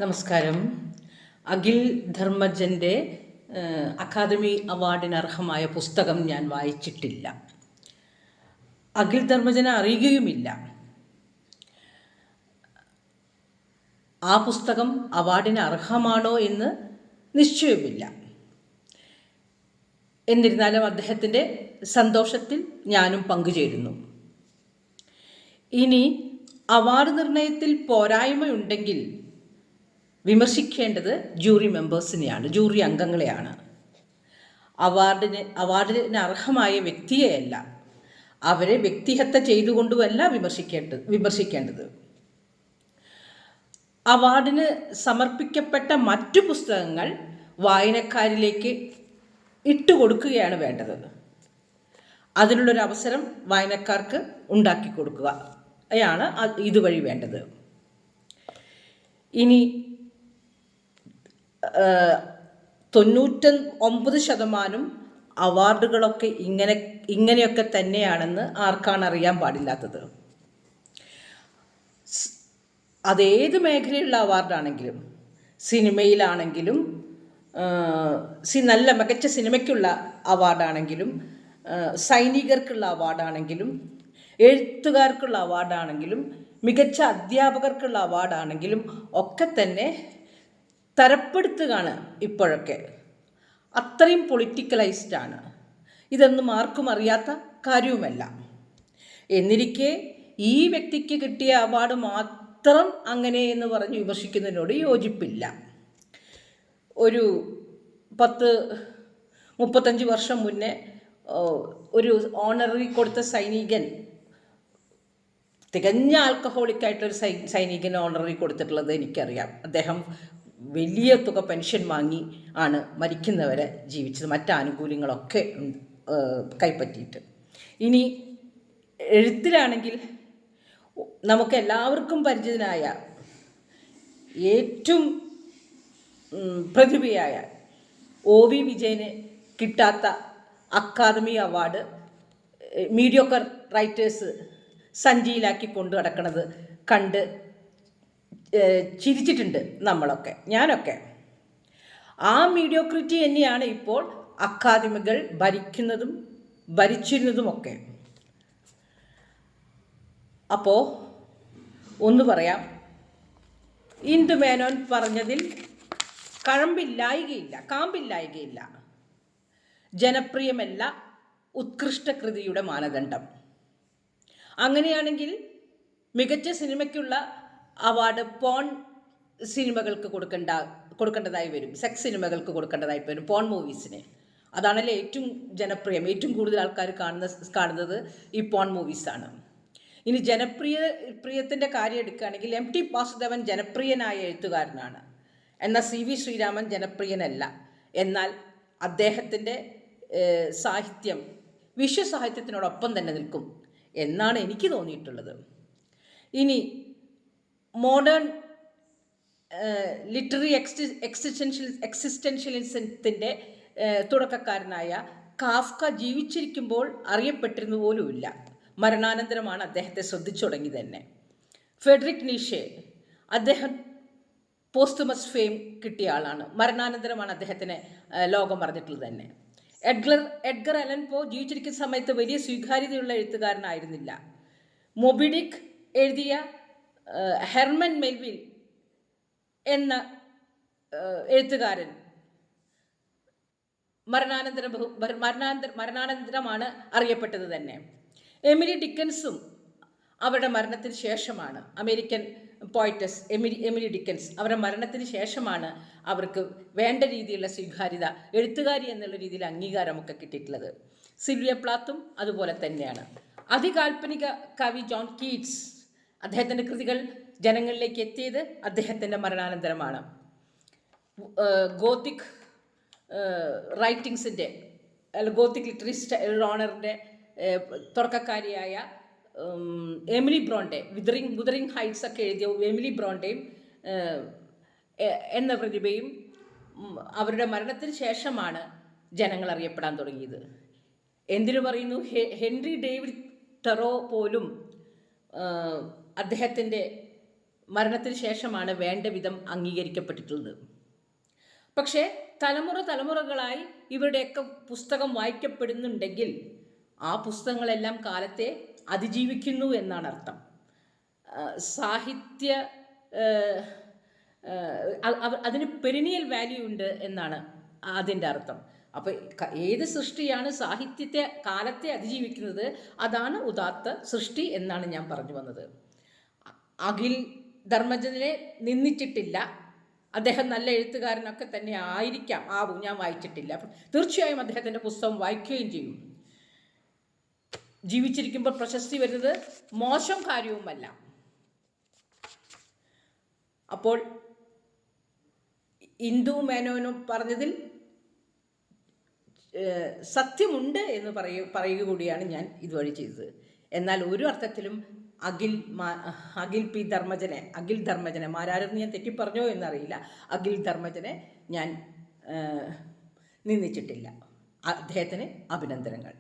നമസ്കാരം. അഖിൽ ധർമ്മജൻ്റെ അക്കാദമി അവാർഡിന് അർഹമായ പുസ്തകം ഞാൻ വായിച്ചിട്ടില്ല. അഖിൽ ധർമ്മജനെ അറിയുകയുമില്ല. ആ പുസ്തകം അവാർഡിന് അർഹമാണോ എന്ന് നിശ്ചയമില്ല. എന്നിരുന്നാലും അദ്ദേഹത്തിൻ്റെ സന്തോഷത്തിൽ ഞാനും പങ്കുചേരുന്നു. ഇനി അവാർഡ് നിർണയത്തിൽ പോരായ്മയുണ്ടെങ്കിൽ വിമർശിക്കേണ്ടത് ജൂറി മെമ്പേഴ്സിനെയാണ്, ജൂറി അംഗങ്ങളെയാണ്. അവാർഡിന് അർഹമായ വ്യക്തിയെയല്ല, അവരെ വ്യക്തിഹത്യ ചെയ്തുകൊണ്ടുമല്ല വിമർശിക്കേണ്ടത്. അവാർഡിന് സമർപ്പിക്കപ്പെട്ട മറ്റു പുസ്തകങ്ങൾ വായനക്കാരിലേക്ക് ഇട്ടുകൊടുക്കുകയാണ് വേണ്ടത്. അതിനുള്ളൊരു അവസരം വായനക്കാർക്ക് ഉണ്ടാക്കി കൊടുക്കുകയാണ് ഇതുവഴി വേണ്ടത്. ഇനി 99% അവാർഡുകളൊക്കെ ഇങ്ങനെയൊക്കെ തന്നെയാണെന്ന് ആർക്കാണ് അറിയാൻ പാടില്ലാത്തത്? അതേത് മേഖലയിലുള്ള അവാർഡാണെങ്കിലും, സിനിമയിലാണെങ്കിലും, നല്ല മികച്ച സിനിമയ്ക്കുള്ള അവാർഡാണെങ്കിലും, സൈനികർക്കുള്ള അവാർഡാണെങ്കിലും, എഴുത്തുകാർക്കുള്ള അവാർഡാണെങ്കിലും, മികച്ച അധ്യാപകർക്കുള്ള അവാർഡാണെങ്കിലും ഒക്കെ തന്നെ തരപ്പെടുത്തുകയാണ് ഇപ്പോഴൊക്കെ. അത്രയും പൊളിറ്റിക്കലൈസ്ഡാണ്. ഇതൊന്നും ആർക്കും അറിയാത്ത കാര്യവുമല്ല. എന്നിരിക്കെ ഈ വ്യക്തിക്ക് കിട്ടിയ അവാർഡ് മാത്രം അങ്ങനെ എന്ന് പറഞ്ഞ് വിമർശിക്കുന്നതിനോട് യോജിപ്പില്ല. ഒരു 10-35 വർഷം മുന്നേ ഒരു ഓണററി കൊടുത്ത സൈനികൻ, തികഞ്ഞ ആൽക്കഹോളിക്കായിട്ടൊരു സൈനികൻ ഓണററി കൊടുത്തിട്ടുള്ളത് എനിക്കറിയാം. അദ്ദേഹം വലിയ തുക പെൻഷൻ വാങ്ങി ആണ് മരിക്കുന്നവരെ ജീവിച്ചത്, മറ്റാനുകൂല്യങ്ങളൊക്കെ കൈപ്പറ്റിയിട്ട്. ഇനി എഴുത്തിലാണെങ്കിൽ നമുക്ക് എല്ലാവർക്കും പരിചിതനായ ഏറ്റവും പ്രതിഭയായ OV വിജയന് കിട്ടാത്ത അക്കാദമി അവാർഡ് മീഡിയോക്കർ റൈറ്റേഴ്സ് സഞ്ചിയിലാക്കി കൊണ്ടു നടക്കുന്നത് കണ്ട് ചിരിച്ചിട്ടുണ്ട് നമ്മളൊക്കെ, ഞാനൊക്കെ. ആ മീഡിയോക്രിറ്റി തന്നെയാണ് ഇപ്പോൾ അക്കാദമികൾ ഭരിച്ചിരുന്നതുമൊക്കെ. അപ്പോൾ ഒന്ന് പറയാം, ഇന്ദു മേനോൻ പറഞ്ഞതിൽ കാമ്പില്ലായികയില്ല. ജനപ്രിയമല്ല ഉത്കൃഷ്ട കൃതിയുടെ മാനദണ്ഡം. അങ്ങനെയാണെങ്കിൽ മികച്ച സിനിമയ്ക്കുള്ള അവാർഡ് പോൺ സിനിമകൾക്ക് കൊടുക്കേണ്ടതായി വരും, സെക്സ് സിനിമകൾക്ക് കൊടുക്കേണ്ടതായിട്ട് വരും, പോൺ മൂവീസിന്. അതാണല്ലോ ഏറ്റവും ജനപ്രിയം. ഏറ്റവും കൂടുതൽ ആൾക്കാർ കാണുന്നത് ഈ പോൺ മൂവീസാണ്. ഇനി ജനപ്രിയത്തിൻ്റെ കാര്യം എടുക്കുകയാണെങ്കിൽ MT വാസുദേവൻ ജനപ്രിയനായ എഴുത്തുകാരനാണ്, എന്നാൽ CV ശ്രീരാമൻ ജനപ്രിയനല്ല. എന്നാൽ അദ്ദേഹത്തിൻ്റെ സാഹിത്യം വിശ്വസാഹിത്യത്തിനോടൊപ്പം തന്നെ നിൽക്കും എന്നാണ് എനിക്ക് തോന്നിയിട്ടുള്ളത്. ഇനി മോഡേൺ ലിറ്റററി എക്സിസ്റ്റൻഷ്യലിസത്തിൻ്റെ തുടക്കക്കാരനായ കാഫ്ക ജീവിച്ചിരിക്കുമ്പോൾ അറിയപ്പെട്ടിരുന്നു പോലുമില്ല. മരണാനന്തരമാണ് അദ്ദേഹത്തെ ശ്രദ്ധിച്ചു തുടങ്ങിയത് തന്നെ. ഫ്രെഡറിക് നീഷെ, അദ്ദേഹം പോസ്റ്റുമസ് ഫെയിം കിട്ടിയ ആളാണ്. മരണാനന്തരമാണ് അദ്ദേഹത്തിന് ലോകം അറിഞ്ഞിട്ടുള്ളത് തന്നെ. എഡ്ഗർ അലൻ പോ ജീവിച്ചിരിക്കുന്ന സമയത്ത് വലിയ സ്വീകാര്യതയുള്ള എഴുത്തുകാരനായിരുന്നില്ല. മൊബിഡിക് എഴുതിയ ഹെർമൻ മെൽവിൽ എന്ന എഴുത്തുകാരൻ മരണാനന്തരമാണ് അറിയപ്പെട്ടത് തന്നെ. എമിലി ഡിക്കൻസും അവരുടെ മരണത്തിന് ശേഷമാണ്, അമേരിക്കൻ പോയിറ്റസ് എമിലി ഡിക്കൻസ്, അവരുടെ മരണത്തിന് ശേഷമാണ് അവർക്ക് വേണ്ട രീതിയിലുള്ള സ്വീകാര്യത, എഴുത്തുകാരി എന്നുള്ള രീതിയിൽ അംഗീകാരമൊക്കെ കിട്ടിയിട്ടുള്ളത്. സിൽവിയ പ്ലാത്തും അതുപോലെ തന്നെയാണ്. അതികാൽപ്പനിക കവി ജോൺ കീറ്റ്സ്, അദ്ദേഹത്തിൻ്റെ കൃതികൾ ജനങ്ങളിലേക്ക് എത്തിയത് അദ്ദേഹത്തിൻ്റെ മരണാനന്തരമാണ്. ഗോത്തിക് റൈറ്റിങ്സിൻ്റെ ഗോത്തിക് ലിറ്റററി ഓണറിൻ്റെ തുടക്കക്കാരിയായ എമിലി ബ്രോണ്ടെ, വുതറിംഗ് ഹൈറ്റ്സ് ഒക്കെ എഴുതിയ എമിലി ബ്രോണ്ടയും എന്ന പ്രതിഭയും അവരുടെ മരണത്തിന് ശേഷമാണ് ജനങ്ങൾ അറിയപ്പെടാൻ തുടങ്ങിയത്. എന്തിനു പറയുന്നു, ഹെൻറി ഡേവിഡ് തെറോ പോലും അദ്ദേഹത്തിൻ്റെ മരണത്തിന് ശേഷമാണ് വേണ്ട വിധം അംഗീകരിക്കപ്പെട്ടിട്ടുള്ളത്. പക്ഷേ തലമുറകളായി ഇവരുടെയൊക്കെ പുസ്തകം വായിക്കപ്പെടുന്നുണ്ടെങ്കിൽ ആ പുസ്തകങ്ങളെല്ലാം കാലത്തെ അതിജീവിക്കുന്നു എന്നാണ് അർത്ഥം. സാഹിത്യ അതിന് പെരിനിയൽ വാല്യൂ ഉണ്ട് എന്നാണ് അതിൻ്റെ അർത്ഥം. അപ്പോൾ ഏത് സൃഷ്ടിയാണ് കാലത്തെ അതിജീവിക്കുന്നത്, അതാണ് ഉദാത്ത സൃഷ്ടി എന്നാണ് ഞാൻ പറഞ്ഞു വന്നത്. അഖിൽ ധർമ്മജനെ നിന്ദിച്ചിട്ടില്ല. അദ്ദേഹം നല്ല എഴുത്തുകാരനൊക്കെ തന്നെ ആവും, ഞാൻ വായിച്ചിട്ടില്ല. അപ്പം തീർച്ചയായും അദ്ദേഹത്തിൻ്റെ പുസ്തകം വായിക്കുകയും ചെയ്യും. ജീവിച്ചിരിക്കുമ്പോൾ പ്രശസ്തി വരുന്നത് മോശം കാര്യവുമല്ല. അപ്പോൾ ഇന്ദു മേനോനും പറഞ്ഞതിൽ സത്യമുണ്ട് എന്ന് പറയുക കൂടിയാണ് ഞാൻ ഇതുവഴി ചെയ്തത്. എന്നാൽ ഒരു അർത്ഥത്തിലും അഖിൽ ധർമ്മജനെ മാരാരെന്ന് ഞാൻ തെറ്റിപ്പറഞ്ഞോ എന്നറിയില്ല, അഖിൽ ധർമ്മജനെ ഞാൻ നിന്ദിച്ചിട്ടില്ല. അദ്ദേഹത്തിന് അഭിനന്ദനങ്ങൾ.